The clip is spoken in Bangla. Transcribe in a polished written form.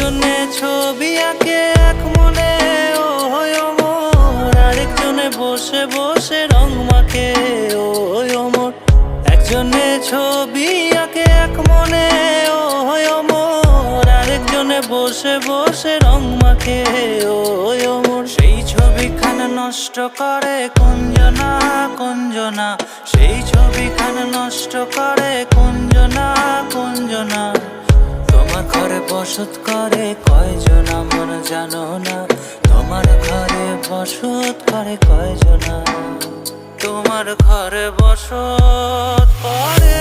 একজনে ছবি আঁকে এক মনে ও হয় অমর, আরেকজনে বসে বসে রং মাখে ও হয় অমর। একজনে ছবি আঁকে এক মনে ও হয় অমর, আরেকজনে বসে বসে রং মাখে ও হয় অমর। সেই ছবিখানা নষ্ট করে কুঞ্জনা কুঞ্জনা, সেই ছবিখানা নষ্ট করে কুঞ্জনা কুঞ্জনা। তোমার ঘরে বসত করে কয়জন আমার জানো না, তোমার ঘরে বসত করে কয়জনা, তোমার ঘরে বসত করে।